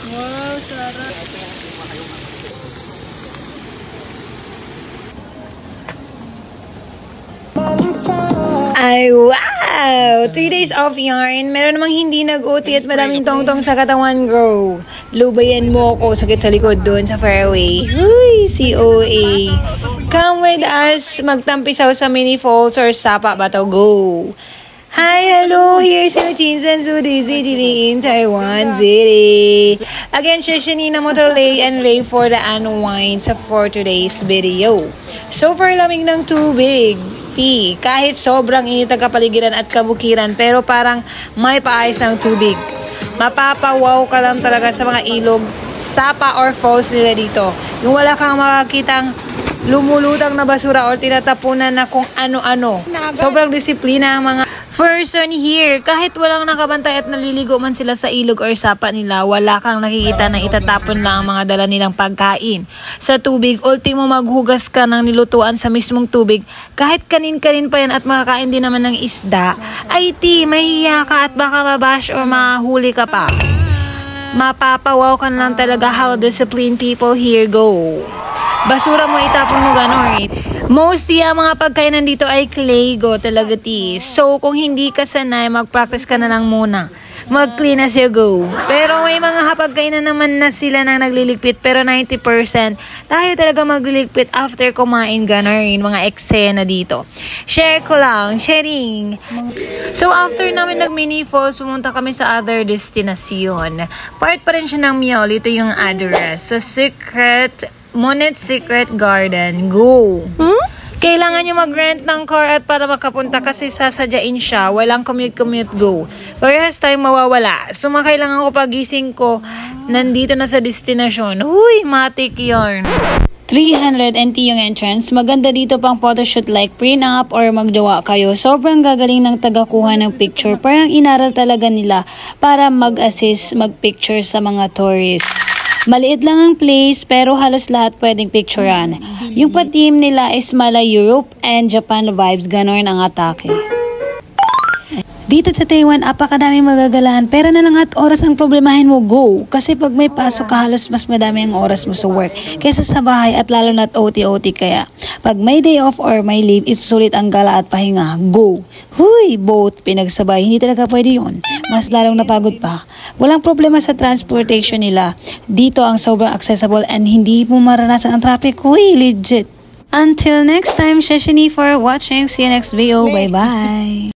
Wow, sarap. Ay, wow! 3 days off yarn. Meron namang hindi nag-OT at madaming tongtong sa katawan, girl. Lubayan mo ako. Sakit sa likod doon sa fairway. Huy, COA. Come with us. Magtampisaw sa mini falls or sapa bato. Go! Hi, hello! Here's your Chinsan Sudizi in Taiwan City. Again, Shishinina Motolay and Ray for the unwind for today's video. Super lamig ng tubig. Kahit sobrang init ang kapaligiran at kabukiran, pero parang may paayos ng tubig. Mapapawaw ka lang talaga sa mga ilog, sapa or falls nila dito. Yung wala kang makakitang lumulutang na basura or tinatapunan na kung ano-ano. Sobrang disiplina ang mga person here. Kahit walang nakabantay at naliligo man sila sa ilog or sapa nila, wala kang nakikita na itatapon lang ang mga dala nilang pagkain sa tubig. Ultimo maghugas ka ng nilutuan sa mismong tubig. Kahit kanin-kanin pa yan at makakain din naman ng isda, ay mahihiya ka at baka mabash or mahuli ka pa. Mapapawaw ka lang talaga how disciplined people here go. Basura mo itapon mo gano'n. Mostly ang mga pagkainan dito ay clay go talaga So kung hindi ka sanay, mag-practice ka na lang muna. Mag-clean as you go. Pero may mga pagkainan naman na sila nang nagliligpit, pero 90% tayo talaga magliligpit after kumain gano'n. Mga eksena dito. Share ko lang. Sharing. So after namin nag-mini falls, pumunta kami sa other destination. Part pa rin siya ng Miol. Ito yung address. Sa Monet Secret Garden. Go! Kailangan nyo mag-rent ng car at para makapunta kasi sasadyain siya. Walang commute go. Parehas tayong mawawala. Sumakay lang ako pagising ko. Nandito na sa destinasyon. Huy, matik yarn. 300 NT yung entrance. Maganda dito pang photoshoot like prenup or magjowa kayo. Sobrang gagaling ng tagakuha ng picture. Parang inaral talaga nila para mag-assist mag-picture sa mga tourists. Maliit lang ang place pero halos lahat pwedeng picturean. Yung pa-team nila is mala Europe and Japan vibes, ganon ang atake. Dito sa Taiwan, apakadaming magagalahan. Pera na lang at oras ang problemahin mo, go! Kasi pag may pasok ka, halos mas madami ang oras mo sa work kaysa sa bahay at lalo na't OT-OT kaya. Pag may day off or may leave, isusulit ang gala at pahinga, go! Huy, both pinagsabay, hindi talaga pwede yun. Mas lalong napagod pa. Walang problema sa transportation nila. Dito ang sobrang accessible and hindi mo maranasan ang traffic. Huy, legit! Until next time, Sheshini for watching. See you next video. Bye-bye!